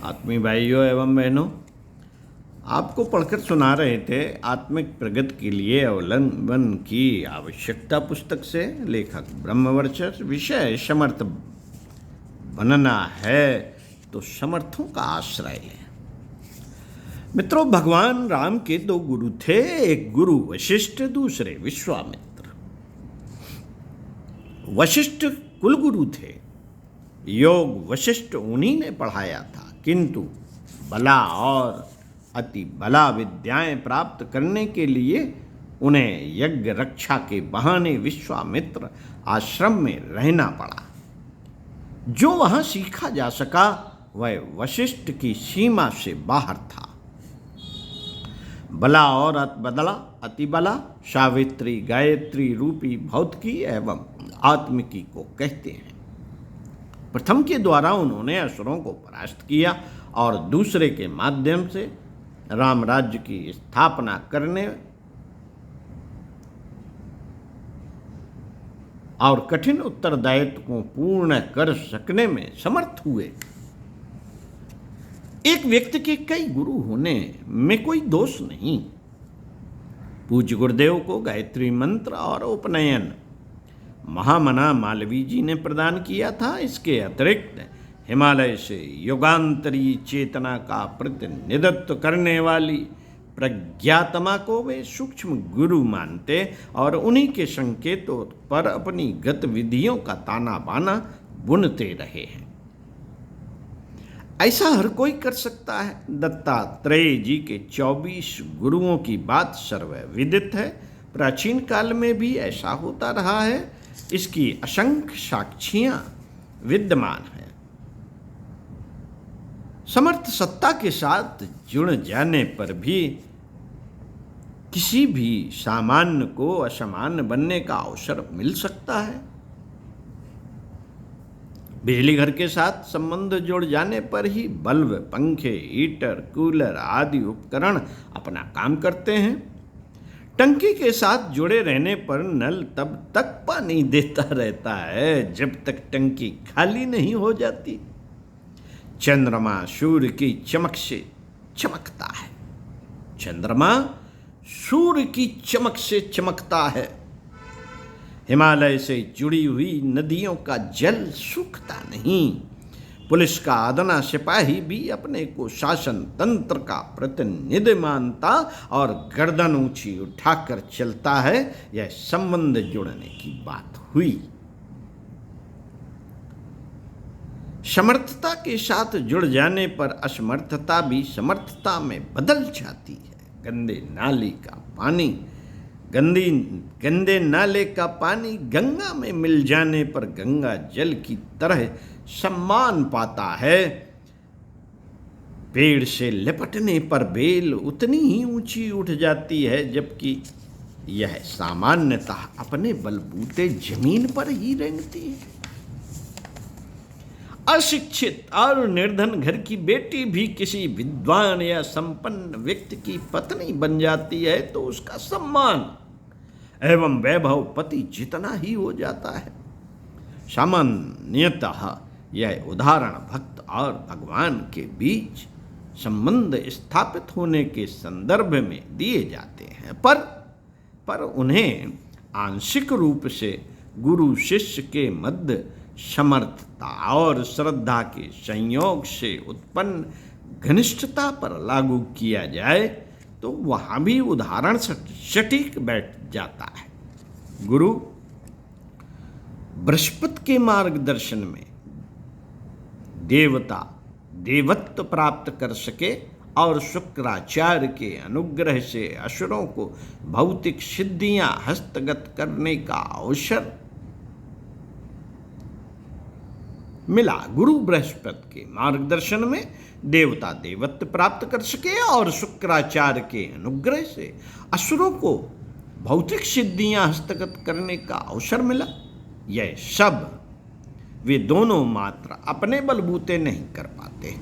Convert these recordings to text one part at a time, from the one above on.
आत्मीय भाइयों एवं बहनों, आपको पढ़कर सुना रहे थे आत्मिक प्रगति के लिए अवलंबन की आवश्यकता पुस्तक से। लेखक ब्रह्मवर्चस्व, विषय समर्थ बनना है तो समर्थों का आश्रय है। मित्रों, भगवान राम के दो गुरु थे, एक गुरु वशिष्ठ, दूसरे विश्वामित्र। वशिष्ठ कुलगुरु थे। योग वशिष्ठ उन्हीं ने पढ़ाया था, किंतु बला और अति बला विद्याएं प्राप्त करने के लिए उन्हें यज्ञ रक्षा के बहाने विश्वामित्र आश्रम में रहना पड़ा। जो वहां सीखा जा सका वह वशिष्ठ की सीमा से बाहर था। बला और अति बला सावित्री गायत्री रूपी भौतिकी एवं आत्मिकी को कहते हैं। प्रथम के द्वारा उन्होंने असुरों को परास्त किया और दूसरे के माध्यम से राम राज्य की स्थापना करने और कठिन उत्तरदायित्व को पूर्ण कर सकने में समर्थ हुए। एक व्यक्ति के कई गुरु होने में कोई दोष नहीं। पूज्य गुरुदेव को गायत्री मंत्र और उपनयन महामना मालवीय जी ने प्रदान किया था। इसके अतिरिक्त हिमालय से युगांतरी चेतना का प्रतिनिधित्व करने वाली प्रज्ञात्मा को वे सूक्ष्म गुरु मानते और उन्हीं के संकेतों पर अपनी गतिविधियों का ताना बाना बुनते रहे हैं। ऐसा हर कोई कर सकता है। दत्तात्रेय जी के 24 गुरुओं की बात सर्वविदित है। प्राचीन काल में भी ऐसा होता रहा है। इसकी असंख्य साक्षियां विद्यमान हैं। समर्थ सत्ता के साथ जुड़ जाने पर भी किसी भी सामान्य को असामान्य बनने का अवसर मिल सकता है। बिजली घर के साथ संबंध जुड़ जाने पर ही बल्ब, पंखे, हीटर, कूलर आदि उपकरण अपना काम करते हैं। टंकी के साथ जुड़े रहने पर नल तब तक पानी देता रहता है जब तक टंकी खाली नहीं हो जाती। चंद्रमा सूर्य की चमक से चमकता है। चंद्रमा सूर्य की चमक से चमकता है। हिमालय से जुड़ी हुई नदियों का जल सूखता नहीं। पुलिस का अदना सिपाही भी अपने को शासन तंत्र का प्रतिनिधि मानता और गर्दन ऊंची उठाकर चलता है। यह संबंध जुड़ने की बात हुई। समर्थता के साथ जुड़ जाने पर असमर्थता भी समर्थता में बदल जाती है। गंदे नाले का पानी गंगा में मिल जाने पर गंगा जल की तरह सम्मान पाता है। पेड़ से लिपटने पर बेल उतनी ही ऊंची उठ जाती है, जबकि यह सामान्यतः अपने बलबूते जमीन पर ही रेंगती है। अशिक्षित और निर्धन घर की बेटी भी किसी विद्वान या संपन्न व्यक्ति की पत्नी बन जाती है तो उसका सम्मान एवं वैभव पति जितना ही हो जाता है। सामान्यतः यह उदाहरण भक्त और भगवान के बीच संबंध स्थापित होने के संदर्भ में दिए जाते हैं, पर उन्हें आंशिक रूप से गुरु शिष्य के मध्य समर्थता और श्रद्धा के संयोग से उत्पन्न घनिष्ठता पर लागू किया जाए तो वहां भी उदाहरण सटीक बैठ जाता है। गुरु बृहस्पति के मार्गदर्शन में देवत्व प्राप्त कर सके और शुक्राचार्य के अनुग्रह से असुरों को भौतिक सिद्धियां हस्तगत करने का अवसर मिला। गुरु बृहस्पति के मार्गदर्शन में देवत्व प्राप्त कर सके और शुक्राचार्य के अनुग्रह से असुरों को भौतिक सिद्धियां हस्तगत करने का अवसर मिला। यह सब वे दोनों मात्र अपने बलबूते नहीं कर पाते,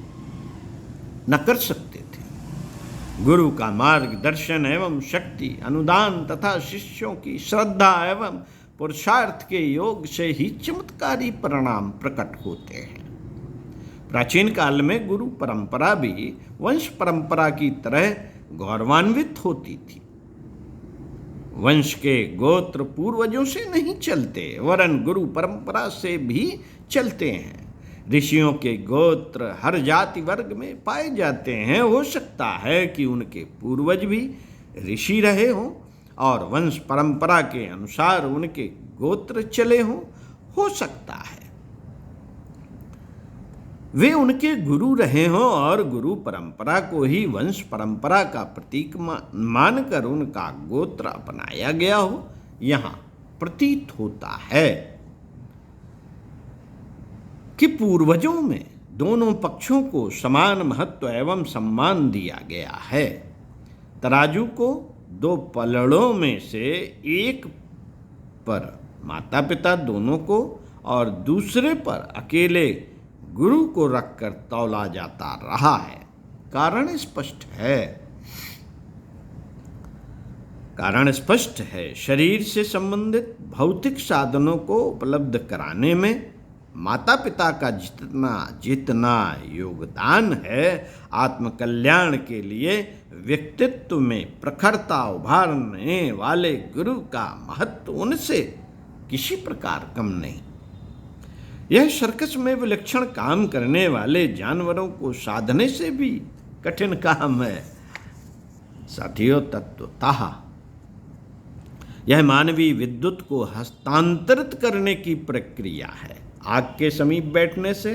न कर सकते थे। गुरु का मार्गदर्शन एवं शक्ति, अनुदान तथा शिष्यों की श्रद्धा एवं पुरुषार्थ के योग से ही चमत्कारी परिणाम प्रकट होते हैं। प्राचीन काल में गुरु परंपरा भी वंश परंपरा की तरह गौरवान्वित होती थी। वंश के गोत्र पूर्वजों से नहीं चलते, वरन गुरु परंपरा से भी चलते हैं। ऋषियों के गोत्र हर जाति वर्ग में पाए जाते हैं। हो सकता है कि उनके पूर्वज भी ऋषि रहे हों और वंश परंपरा के अनुसार उनके गोत्र चले हों। हो सकता है वे उनके गुरु रहे हों और गुरु परंपरा को ही वंश परंपरा का प्रतीक मानकर उनका गोत्र अपनाया गया हो। यहाँ प्रतीत होता है कि पूर्वजों में दोनों पक्षों को समान महत्व एवं सम्मान दिया गया है। तराजू को दो पलड़ों में से एक पर माता पिता दोनों को और दूसरे पर अकेले गुरु को रखकर तौला जाता रहा है। कारण स्पष्ट है। शरीर से संबंधित भौतिक साधनों को उपलब्ध कराने में माता पिता का जितना योगदान है, आत्मकल्याण के लिए व्यक्तित्व में प्रखरता उभारने वाले गुरु का महत्व उनसे किसी प्रकार कम नहीं। यह सर्कस में विलक्षण काम करने वाले जानवरों को साधने से भी कठिन काम है। साथियों, तत्वतः यह मानवीय विद्युत को हस्तांतरित करने की प्रक्रिया है। आग के समीप बैठने से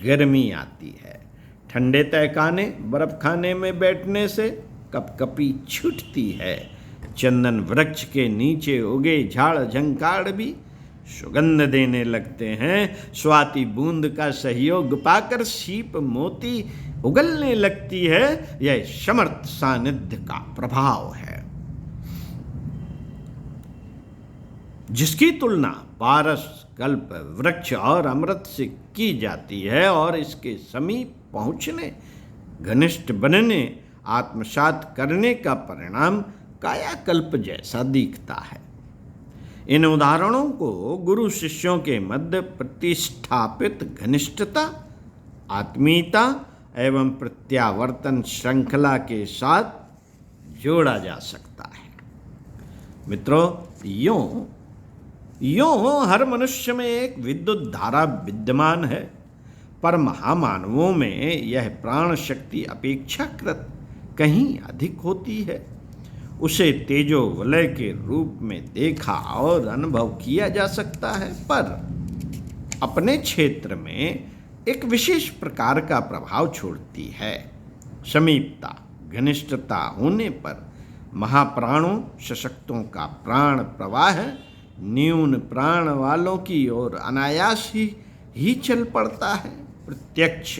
गर्मी आती है, ठंडे तहखाने बर्फ खाने में बैठने से कपकपी छूटती है, चंदन वृक्ष के नीचे उगे झाड़ झंकाड़ भी सुगंध देने लगते हैं, स्वाति बूंद का सहयोग पाकर सीप मोती उगलने लगती है। यह समर्थ सानिध्य का प्रभाव है, जिसकी तुलना पारस, कल्प, वृक्ष और अमृत से की जाती है और इसके समीप पहुंचने, घनिष्ठ बनने, आत्मसात करने का परिणाम कायाकल्प जैसा दिखता है। इन उदाहरणों को गुरु शिष्यों के मध्य प्रतिष्ठापित घनिष्ठता, आत्मीयता एवं प्रत्यावर्तन श्रृंखला के साथ जोड़ा जा सकता है। मित्रों, यूं हर मनुष्य में एक विद्युत धारा विद्यमान है, पर महामानवों में यह प्राण शक्ति अपेक्षाकृत कहीं अधिक होती है। उसे तेजो वलय के रूप में देखा और अनुभव किया जा सकता है, पर अपने क्षेत्र में एक विशेष प्रकार का प्रभाव छोड़ती है। समीपता, घनिष्ठता होने पर महाप्राणों सशक्तों का प्राण प्रवाह न्यून प्राण वालों की ओर अनायास ही चल पड़ता है। प्रत्यक्ष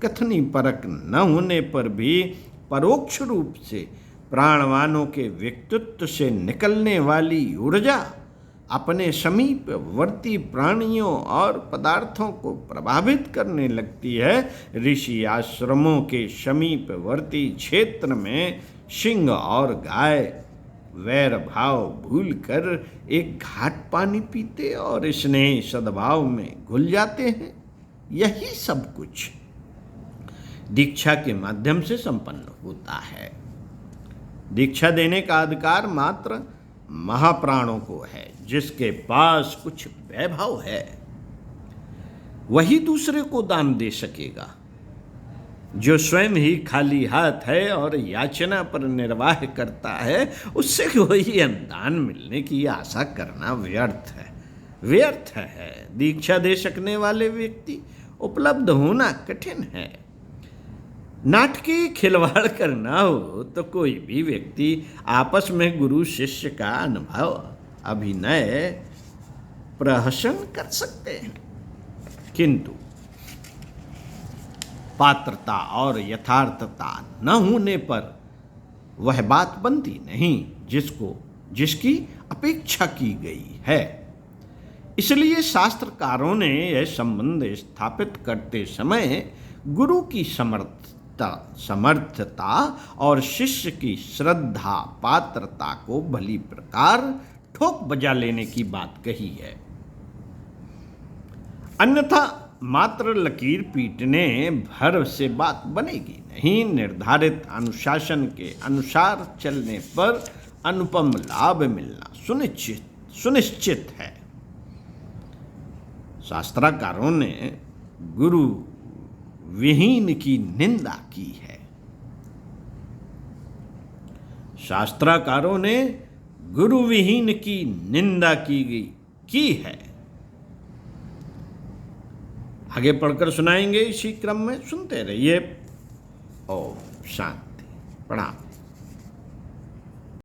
कथनी परक न होने पर भी परोक्ष रूप से प्राणवानों के व्यक्तित्व से निकलने वाली ऊर्जा अपने समीपवर्ती प्राणियों और पदार्थों को प्रभावित करने लगती है। ऋषि आश्रमों के समीपवर्ती क्षेत्र में सिंह और गाय वैर भाव भूलकर एक घाट पानी पीते और स्नेह सद्भाव में घुल जाते हैं। यही सब कुछ दीक्षा के माध्यम से संपन्न होता है। दीक्षा देने का अधिकार मात्र महाप्राणों को है। जिसके पास कुछ वैभव है वही दूसरे को दान दे सकेगा। जो स्वयं ही खाली हाथ है और याचना पर निर्वाह करता है, उससे कोई दान मिलने की आशा करना व्यर्थ है। दीक्षा दे सकने वाले व्यक्ति उपलब्ध होना कठिन है। नाटकीय खिलवाड़ करना हो तो कोई भी व्यक्ति आपस में गुरु शिष्य का अनुभव, अभिनय, प्रहसन कर सकते हैं, किंतु पात्रता और यथार्थता न होने पर वह बात बनती नहीं जिसकी अपेक्षा की गई है। इसलिए शास्त्रकारों ने यह संबंध स्थापित करते समय गुरु की समर्थता और शिष्य की श्रद्धा पात्रता को भली प्रकार ठोक बजा लेने की बात कही है। अन्यथा मात्र लकीर पीटने भर से बात बनेगी नहीं। निर्धारित अनुशासन के अनुसार चलने पर अनुपम लाभ मिलना सुनिश्चित है। शास्त्राकारों ने गुरु विहीन की निंदा की है। शास्त्राकारों ने गुरु विहीन की निंदा की है। आगे पढ़कर सुनाएंगे इसी क्रम में, सुनते रहिए। ओम शांति। प्रणाम।